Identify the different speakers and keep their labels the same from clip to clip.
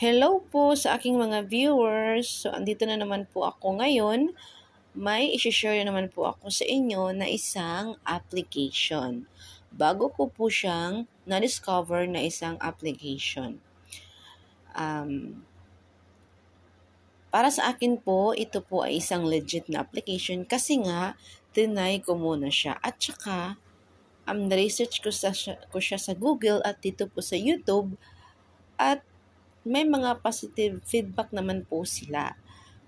Speaker 1: Hello po sa aking mga viewers. So, andito na naman po ako ngayon. May isi-share naman po ako sa inyo na isang application. Bago ko po siyang na-discover na isang application. Para sa akin po, ito po ay isang legit na application kasi nga, tinry ko muna siya. At saka, na-research ko siya sa Google at dito po sa YouTube. At may mga positive feedback naman po sila.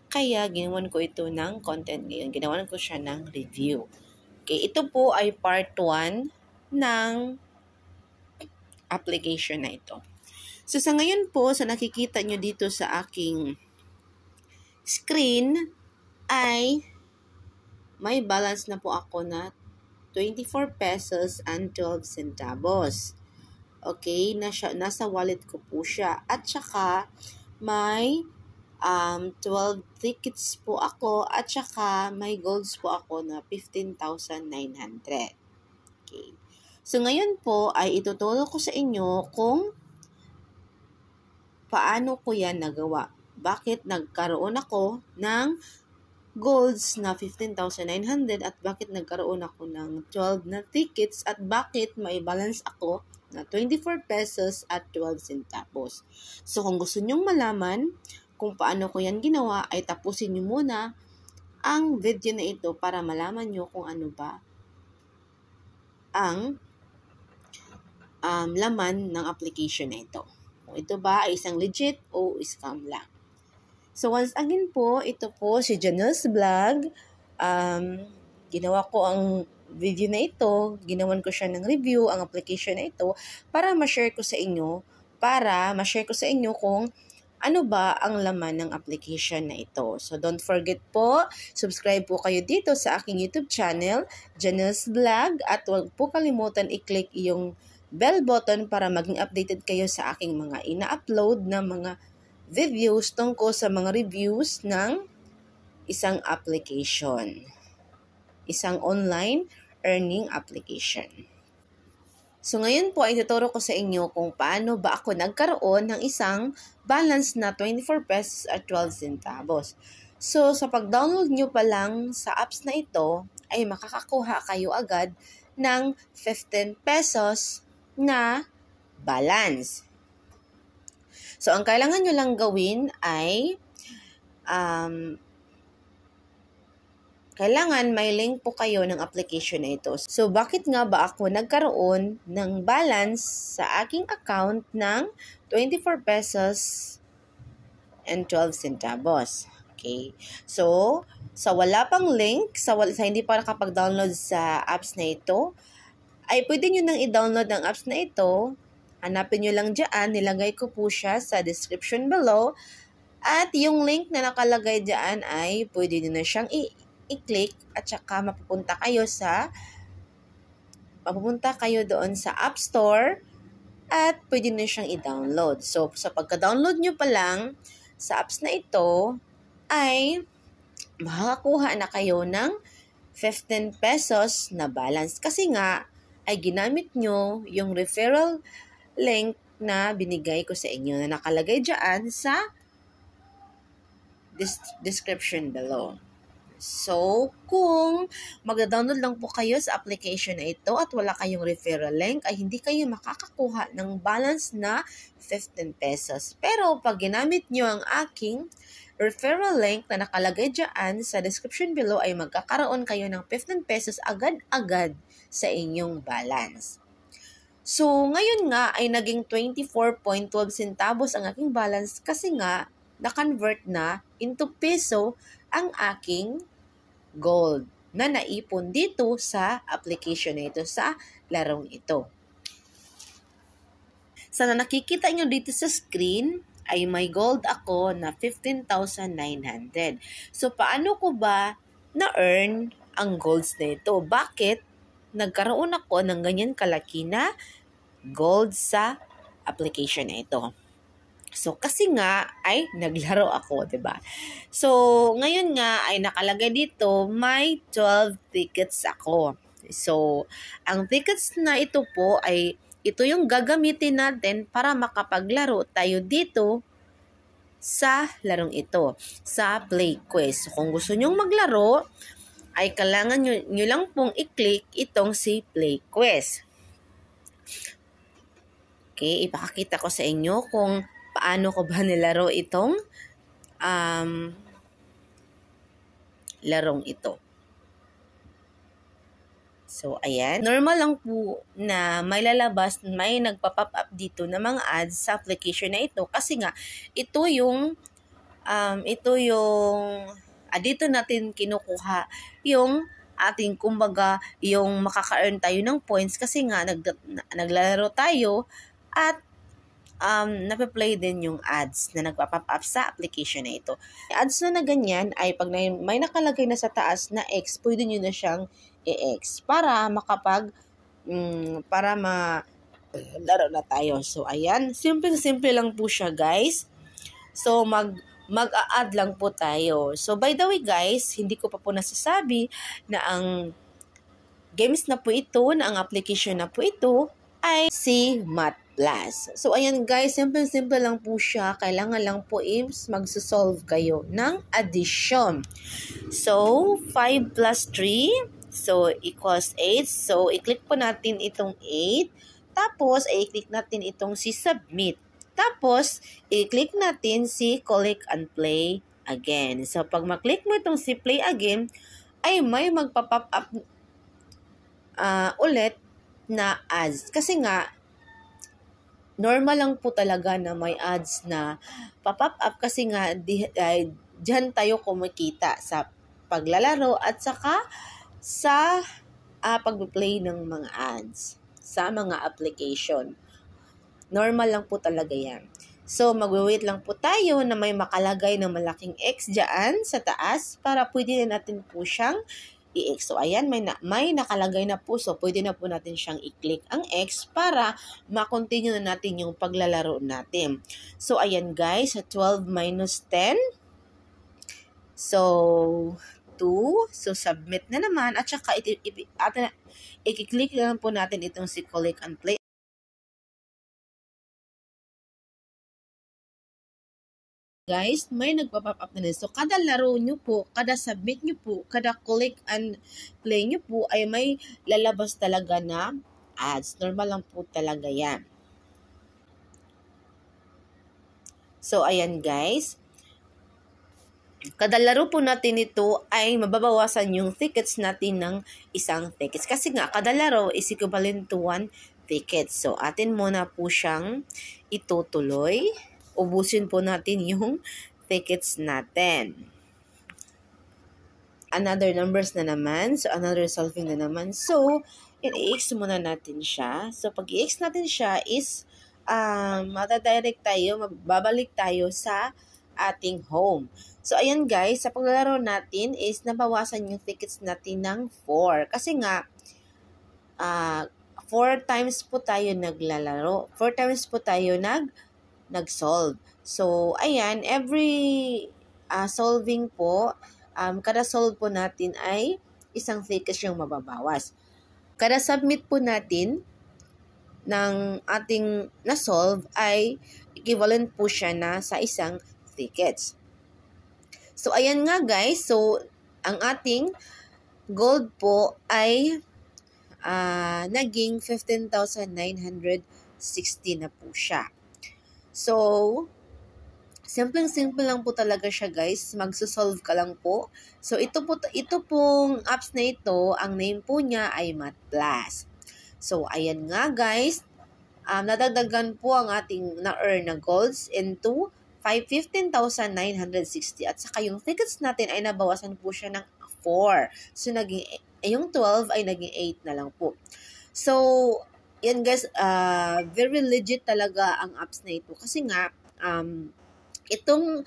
Speaker 1: Kaya ginawan ko ito ng content ngayon. Ginawan ko siya ng review. Okay, ito po ay part 1 ng application na ito. So sa ngayon po, sa nakikita nyo dito sa aking screen ay may balance na po ako na 24 pesos and 12 centavos. Okay, nasa wallet ko po siya. At saka may 12 tickets po ako at saka may golds po ako na 15,900. Okay. So ngayon po ay ituturo ko sa inyo kung paano ko yan nagawa. Bakit nagkaroon ako ng golds na 15,900 at bakit nagkaroon ako ng 12 na tickets at bakit may balance ako na 24 pesos at 12 centavos. So kung gusto nyong malaman kung paano ko yan ginawa, ay tapusin nyo muna ang video na ito para malaman nyo kung ano ba ang laman ng application na ito. Kung ito ba ay isang legit o scam lang. So once again po, ito po si Janelle's Vlog. Ginawa ko ang video na ito, ginawan ko siya ng review, ang application na ito, para ma-share ko sa inyo kung ano ba ang laman ng application na ito. So don't forget po, subscribe po kayo dito sa aking YouTube channel, Janelle's Vlog, at huwag po kalimutan i-click yung bell button para maging updated kayo sa aking mga ina-upload na mga videos tungkol sa mga reviews ng isang application. Isang online earning application. So ngayon po ay tuturo ko sa inyo kung paano ba ako nagkaroon ng isang balance na 24 pesos at 12 centavos. So sa pag-download nyo pa lang sa apps na ito ay makakakuha kayo agad ng 15 pesos na balance. So ang kailangan nyo lang gawin ay kailangan may link po kayo ng application na ito. So, bakit nga ba ako nagkaroon ng balance sa aking account ng 24 pesos and 12 centavos? Okay. So, sa wala pang link, sa hindi pa nakapag-download sa apps na ito, ay pwede nyo nang i-download ang apps na ito. Hanapin nyo lang dyan. Nilagay ko po siya sa description below. At yung link na nakalagay dyan ay pwede nyo na siyang i-click at saka mapupunta kayo doon sa App Store at pwede na siyang i-download. So, sa pagka-download nyo pa lang sa apps na ito, ay makakakuha na kayo ng 15 pesos na balance. Kasi nga, ay ginamit nyo yung referral link na binigay ko sa inyo na nakalagay dyan sa description below. So, kung mag-download lang po kayo sa application na ito at wala kayong referral link, ay hindi kayo makakakuha ng balance na 15 pesos. Pero pag ginamit nyo ang aking referral link na nakalagay dyan sa description below, ay magkakaroon kayo ng 15 pesos agad-agad sa inyong balance. So, ngayon nga ay naging 24.12 centavos ang aking balance kasi nga na-convert na into peso ang aking gold na naipon dito sa application na ito, sa larong ito. Sa nakikita nyo dito sa screen, ay may gold ako na 15,900. So, paano ko ba na-earn ang golds na ito? Bakit nagkaroon ako ng ganyan kalaki na gold sa application na ito? So, kasi nga, ay naglaro ako, diba? So, ngayon nga, ay nakalagay dito, may 12 tickets ako. So, ang tickets na ito po ay ito yung gagamitin natin para makapaglaro tayo dito sa larong ito, sa Play Quiz. So, kung gusto nyong maglaro, ay kailangan nyo lang pong i-click itong si Play Quiz. Okay, ipakakita ko sa inyo kung paano ko ba nilaro itong larong ito. So, ayan. Normal lang po na may lalabas, may nagpa-pop up dito na mga ads sa application na ito. Kasi nga, ito yung dito natin kinukuha yung ating, kumbaga, yung makaka-earn tayo ng points kasi nga naglalaro tayo at nape-play din yung ads na nagpa-pop up sa application na ito. Ads na ganyan ay pag may nakalagay na sa taas na X, pwede nyo na siyang i-X para laro na tayo. So, ayan. Simple lang po siya, guys. So, mag-a-add lang po tayo. So, by the way, guys, hindi ko pa po nasasabi na ang games na po ito, na ang application na po ito, ay si Math Plus. So, ayan guys, simple lang po siya. Kailangan lang po magsosolve kayo ng addition. So, 5 plus 3, so equals 8. So, i-click po natin itong 8. Tapos, i-click natin itong si submit. Tapos, i-click natin si collect and play again. So, pag maklik mo itong si play again, ay may magpa-pop up ulit na ads. Kasi nga, normal lang po talaga na may ads na pop-up up kasi nga diyan tayo kumikita sa paglalaro at saka sa pag-play ng mga ads sa mga application. Normal lang po talaga yan. So, magwe-wait lang po tayo na may makalagay na malaking X dyan sa taas para pwede na natin po siyang i-X. So, ayan, may nakalagay na po. So, pwede na po natin siyang i-click ang X para ma-continue na natin yung paglalaro natin. So, ayan guys, 12 minus 10. So, 2. So, submit na naman. At saka, i-click lang po natin itong si collect and play. Guys, may nagpa-pop up na din. So, kada laro nyo po, kada submit nyo po, kada click and play nyo po, ay may lalabas talaga na ads. Normal lang po talaga yan. So, ayan guys. Kada laro po natin ito ay mababawasan yung tickets natin ng isang tickets. Kasi nga, kada laro is equivalent to 1 ticket. So, atin muna po siyang itutuloy. Ubusin po natin yung tickets natin. Another numbers na naman. So, another solving na naman. So, i-X muna natin siya. So, pag i-X natin siya is matadirect tayo, babalik tayo sa ating home. So, ayan guys, sa paglalaro natin is nabawasan yung tickets natin ng 4. Kasi nga, 4 times po tayo naglalaro. 4 times po tayo nag-solve. So, ayan, every solving po, kada solve po natin ay isang tickets yung mababawas. Kada submit po natin ng ating na-solve ay equivalent po siya na sa isang tickets. So, ayan nga guys. So, ang ating gold po ay naging 15,960 na po siya. So, simple lang po talaga siya guys. Magsosolve ka lang po. So, ito pong apps na ito, ang name po niya ay Math Plus. So, ayan nga guys. Nadagdagan po ang ating na-earn na golds into 15,960 at saka yung tickets natin ay nabawasan po siya ng 4. So, yung 12 ay naging 8 na lang po. So, yan guys, very legit talaga ang apps na ito. Kasi nga, itong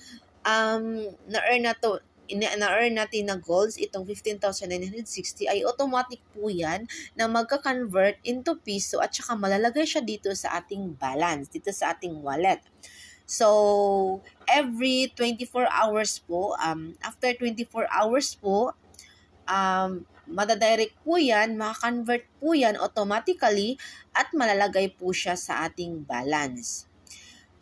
Speaker 1: na-earn natin na golds, itong 15,960 ay automatic po yan na magka-convert into piso at saka malalagay siya dito sa ating balance, dito sa ating wallet. So, every 24 hours po, after 24 hours po, madadirect po yan, makakonvert po yan automatically at malalagay po siya sa ating balance.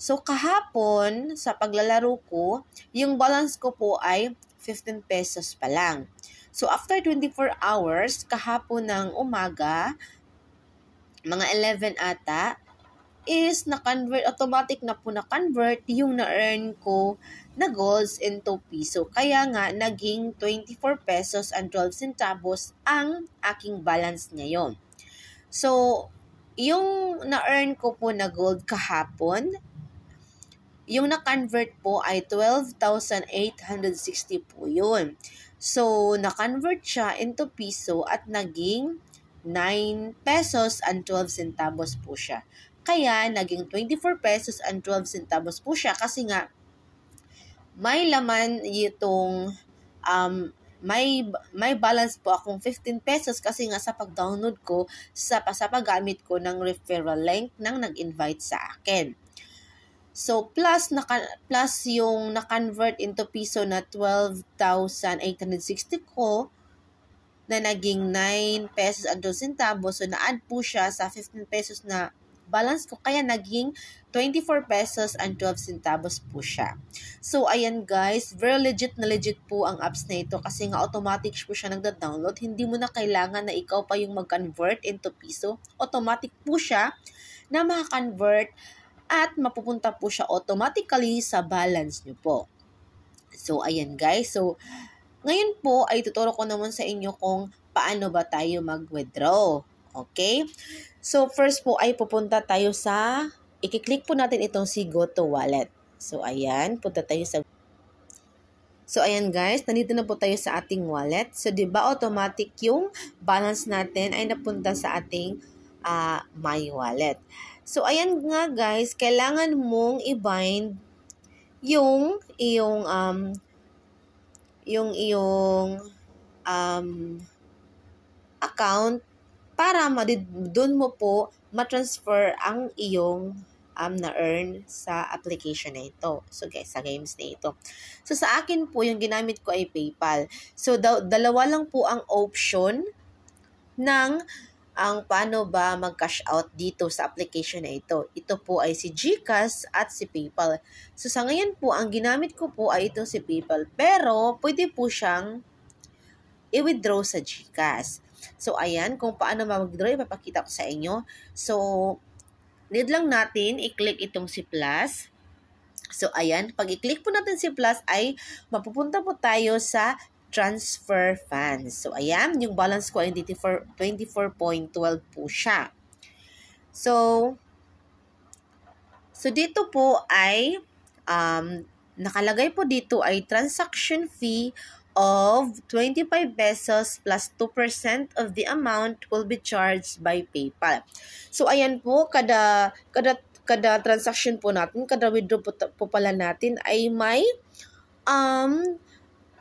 Speaker 1: So, kahapon, sa paglalaro ko, yung balance ko po ay 15 pesos pa lang. So, after 24 hours, kahapon ng umaga, mga 11 ata, is na-convert, automatic na po na-convert yung na-earn ko na golds into piso. Kaya nga, naging 24 pesos and 12 centavos ang aking balance ngayon. So, yung na-earn ko po na gold kahapon, yung na-convert po ay 12,860 po yun. So, na-convert siya into piso at naging 9 pesos and 12 centavos po siya. Kaya, naging 24 pesos and 12 centavos po siya kasi nga, may laman itong, may balance po akong 15 pesos kasi nga sa pag-download ko, sa paggamit ko ng referral link nang nag-invite sa akin. So, plus yung na-convert into piso na 12,860 ko, na naging 9 pesos and 2 centavos. So, na-add po siya sa 15 pesos na balance ko. Kaya naging 24 pesos and 12 centavos po siya. So, ayan guys, very legit po ang apps na ito kasi nga automatic po siya nagda-download. Hindi mo na kailangan na ikaw pa yung mag-convert into piso. Automatic po siya na maka-convert at mapupunta po siya automatically sa balance nyo po. So, ayan guys. So, ngayon po ay tuturo ko naman sa inyo kung paano ba tayo mag-withdraw. Okay? So, first po ay pupunta tayo sa, i-click po natin itong si Go to Wallet. So, ayan, punta tayo sa, so, ayan guys, nandito na po tayo sa ating wallet. So, diba automatic yung balance natin ay napunta sa ating My Wallet. So, ayan nga guys, kailangan mong i-bind yung iyong account para doon mo po ma-transfer ang iyong na-earn sa application na ito. So guys, sa games na ito. So sa akin po, yung ginamit ko ay PayPal. So dalawa lang po ang option ng paano ba mag-cash out dito sa application na ito. Ito po ay si GCash at si PayPal. So sa ngayon po, ang ginamit ko po ay ito si PayPal. Pero pwede po siyang i-withdraw sa GCash. So, ayan, kung paano mag-withdraw, ipapakita ko sa inyo. So, need lang natin i-click itong si plus. So, ayan, pag i-click po natin si plus ay mapupunta po tayo sa transfer funds. So, ayan, yung balance ko ay 24.12 po siya. So dito po ay, nakalagay po dito ay transaction fee of 25 pesos plus 2% of the amount will be charged by PayPal. So, ayan po, kada transaction po natin, kada withdraw po pala natin ay may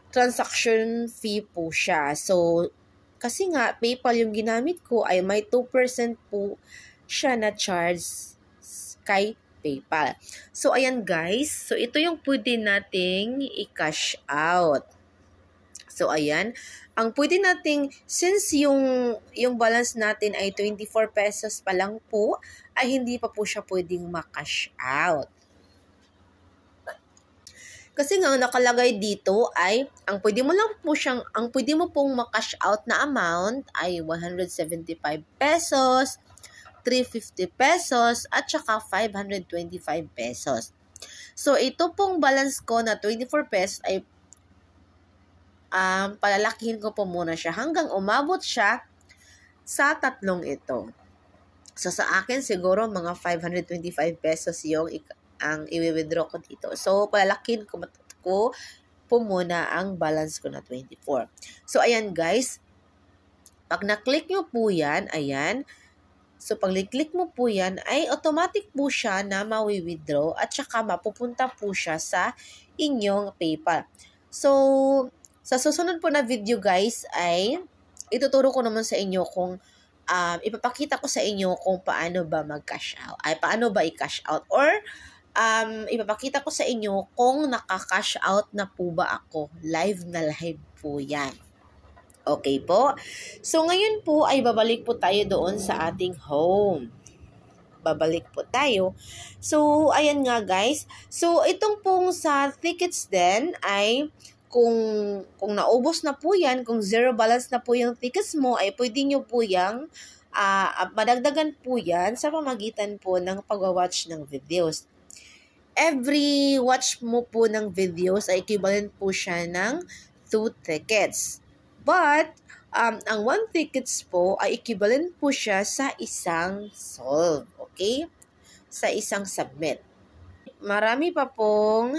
Speaker 1: transaction fee po siya. So, kasi nga, PayPal yung ginamit ko ay may 2% po siya na charge kay PayPal. So, ayan guys. So, ito yung pwede nating i-cash out. So, ayan. Ang pwede nating, since yung balance natin ay 24 pesos pa lang po, ay hindi pa po siya pwedeng ma-cash out. Kasi nga nakalagay dito ay ang pwede mo pong ma-cash out na amount ay 175 pesos, 350 pesos at saka 525 pesos. So ito pong balance ko na 24 pesos ay palalakihin ko po muna siya hanggang umabot siya sa tatlong ito. So sa akin siguro mga 525 pesos yung ang i-withdraw ko dito. So palalakihin ko po muna ang balance ko na 24. So ayan guys, pag na-click nyo po yan, ayan. So pag click mo po yan ay automatic po siya na mawi-withdraw at saka mapupunta po siya sa inyong PayPal. So sa susunod po na video guys ay ituturo ko naman sa inyo kung ipapakita ko sa inyo kung paano ba mag-cash out. Ay paano ba i-cash out or ipapakita ko sa inyo kung naka-cash out na po ba ako. Live na live po yan. Okay po? So ngayon po ay babalik po tayo doon sa ating home. babalik po tayo. So, ayan nga guys. So, itong pong sa tickets din ay kung naubos na po yan, kung zero balance na po yung tickets mo, ay pwede nyo po yung madagdagan po yan sa pamagitan po ng pag-watch ng videos. Every watch mo po ng videos ay equivalent po siya ng 2 tickets. But, ang 1 tickets po ay equivalent po siya sa isang solve. Okay? Sa isang submit. Marami pa pong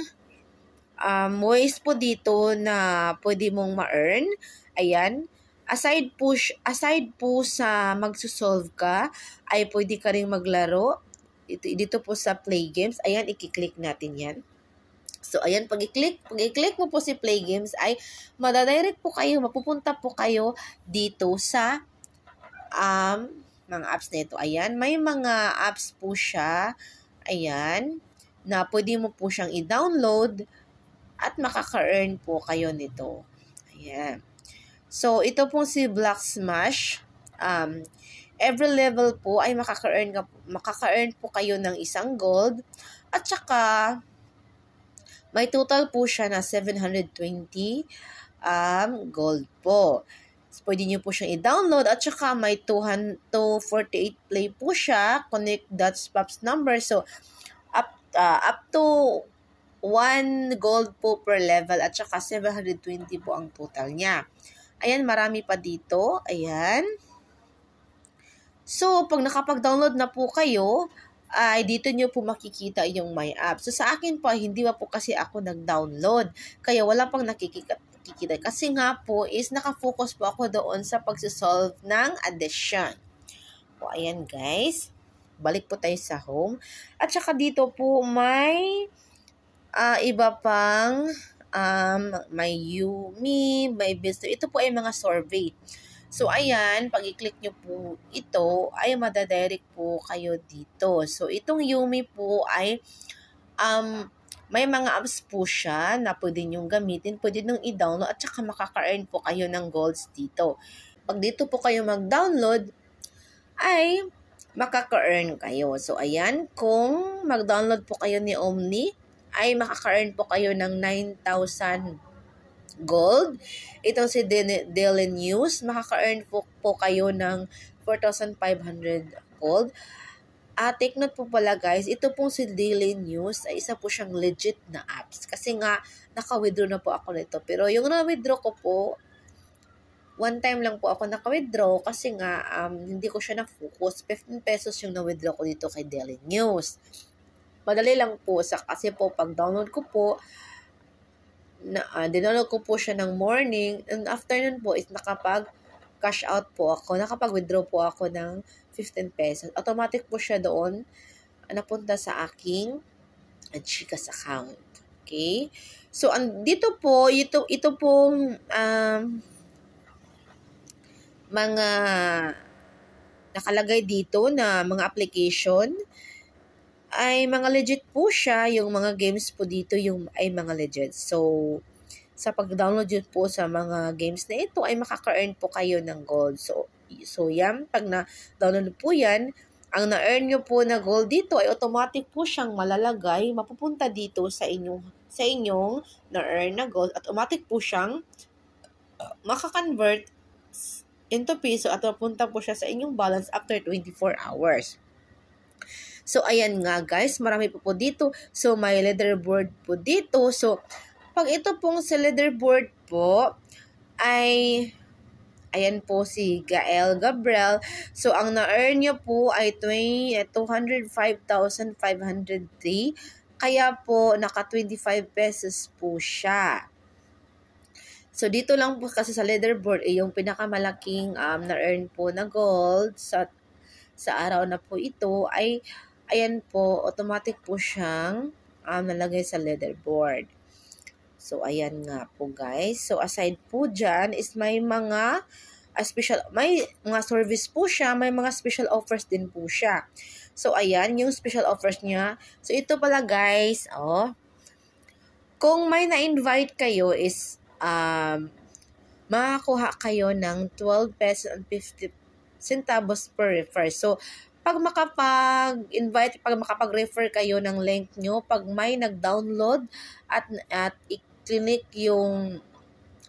Speaker 1: ways po dito na pwede mong ma-earn. Ayan. Aside po sa magsusolve ka, ay pwede ka rin maglaro. Dito po sa play games. Ayan, i-click natin yan. So, ayan, pag i-click mo po si play games, ay madadirect po kayo, mapupunta po kayo dito sa mga apps na ito. Ayan, may mga apps po siya. Ayan, na pwede mo po siyang i-download at makaka-earn po kayo nito. Ayan. So, ito pong si Block Smash. Every level po ay makaka-earn po kayo ng isang gold. At saka, may total po siya na 720 gold po. So, pwede nyo po siyang i-download. At saka, may 248 play po siya. Connect dots pops number. So, up to 1 gold po per level. At saka, 720 po ang total niya. Ayan, marami pa dito. Ayan. So, pag nakapag-download na po kayo, ay dito nyo po makikita yung my app. So, sa akin po, hindi pa po kasi ako nag-download. Kaya wala pang nakikita. Kasi nga po is nakafocus po ako doon sa pagsisolve ng addition. O, ayan guys. Balik po tayo sa home. At saka dito po may iba pang may Yumi, may business. Ito po ay mga survey. So, ayan, pag i-click nyo po ito, ay madadirect po kayo dito. So, itong Yumi po ay may mga apps po siya na pwede nyong gamitin, pwede nung i-download at saka makaka-earn po kayo ng golds dito. Pag dito po kayo mag-download, ay makaka-earn kayo. So, ayan, kung mag-download po kayo ni Omni, ay makaka-earn po kayo ng 9,000 gold. Itong si Daily News, makaka-earn po kayo ng 4,500 gold. Take note po pala guys, ito pong si Daily News ay isa po siyang legit na apps. Kasi nga, naka-withdraw na po ako nito. Pero yung na-withdraw ko po, one time lang po ako naka-withdraw kasi nga hindi ko siya na-focus. 15 pesos yung na-withdraw ko dito kay Daily News. Madali lang po kasi po pag-download ko po, dinaload ko po siya ng morning, and afternoon po is nakapag-cash out po ako, nakapag-withdraw po ako ng 15 pesos. Automatic po siya doon, napunta sa aking Gcash account. Okay? So, dito po, ito pong mga nakalagay dito na mga application, ay mga legit po siya. Yung mga games po dito ay mga legit. So, sa pag-download yun po sa mga games na ito, ay makaka-earn po kayo ng gold. So yan, pag na-download po yan, ang na-earn nyo po na gold dito ay automatic po siyang malalagay, mapupunta dito sa inyong na-earn na gold. At automatic po siyang makakonvert into piso at mapunta po siya sa inyong balance after 24 hours. So, ayan nga guys, marami po dito. So, may leaderboard po dito. So, pag ito pong sa leaderboard po, ay, ayan po si Gabriel. So, ang na-earn niya po ay 205,503. Kaya po, naka 25 pesos po siya. So, dito lang po kasi sa leaderboard, yung pinakamalaking na-earn po na gold sa araw na po ito ay ayan po, automatic po siyang nalagay sa leaderboard. So, ayan nga po guys. So, aside po dyan is may mga may mga service po siya, may mga special offers din po siya. So, ayan, yung special offers niya. So, ito pala guys, kung may na-invite kayo is makakuha kayo ng 12 pesos and 50 centavos per refer. So, pag makapag-invite, pag makapag-refer kayo ng link nyo, pag may nag-download at i-click yung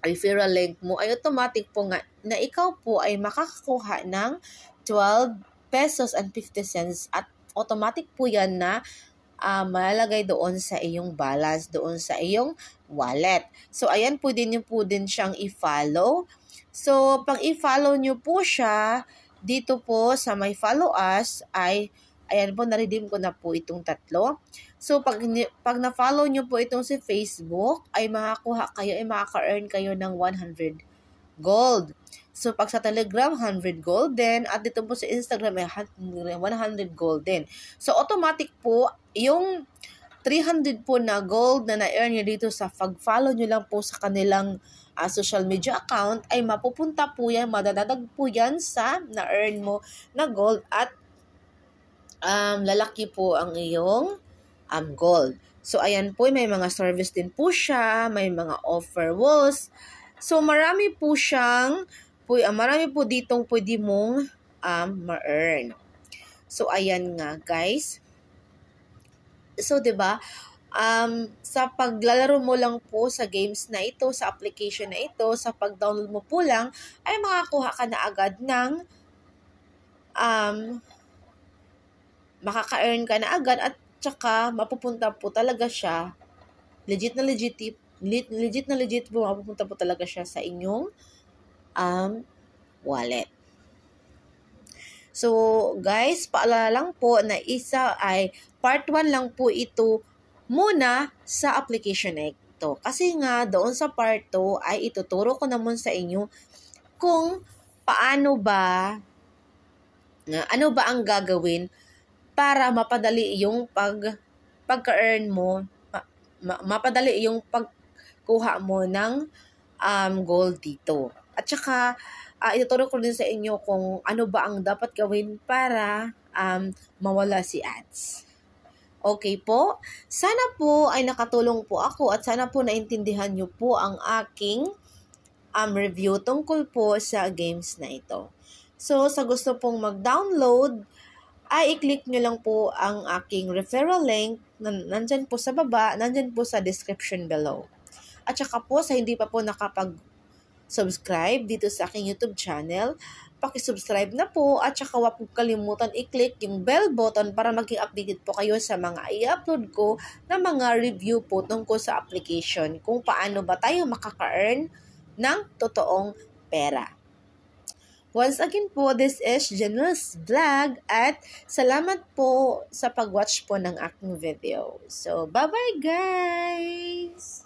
Speaker 1: referral link mo, ay automatic po nga na ikaw po ay makakakuha ng 12 pesos and 50 cents at automatic po yan na malalagay doon sa iyong balance, doon sa iyong wallet. So, ayan, pwede nyo po din siyang i-follow. So, pag i-follow nyo po siya, dito po sa may follow us ay, ayan po, na-redeem ko na po itong 3. So, pag na-follow nyo po itong si Facebook, ay makakuha kayo, ay makaka-earn kayo ng 100 gold. So, pag sa Telegram, 100 gold din. At dito po sa Instagram, ay 100 gold din. So, automatic po, yung 300 po na gold na na-earn nyo dito sa pag-follow nyo lang po sa kanilang social media account, ay mapupunta po yan, madadadag po yan sa na-earn mo na gold at lalaki po ang iyong gold. So, ayan po, may mga service din po siya, may mga offer walls. So, marami po ditong pwede mong ma-earn. So, ayan nga, guys. So, 'di ba? Sa paglalaro mo lang po sa games na ito, sa application na ito, sa pag-download mo po lang, ay makakuha ka na agad ng makaka-earn ka na agad at tsaka mapupunta po talaga siya, legit na legit po, mapupunta po talaga siya sa inyong wallet. So, guys, paalala lang po na isa ay part 1 lang po ito muna sa application na ito. Kasi nga, doon sa part 2 ay ituturo ko naman sa inyo kung ano ba ang gagawin para mapadali yung pagka-earn mo, mapadali yung pagkuha mo ng gold dito. At saka, ituturo ko din sa inyo kung ano ba ang dapat gawin para mawala si ads. Okay po? Sana po ay nakatulong po ako at sana po naintindihan nyo po ang aking review tungkol po sa games na ito. So, sa gusto pong mag-download, ay i-click nyo lang po ang aking referral link. Nandyan po sa baba, nandyan po sa description below. At saka po, sa hindi pa po nakapag-subscribe dito sa aking YouTube channel, paki-subscribe na po at saka huwag po kalimutan i-click yung bell button para maging updated po kayo sa mga i-upload ko na mga review po tungkol sa application kung paano ba tayo makaka-earn ng totoong pera. Once again po, this is Janelle's Vlog at salamat po sa pag-watch po ng aking video. So, bye-bye guys!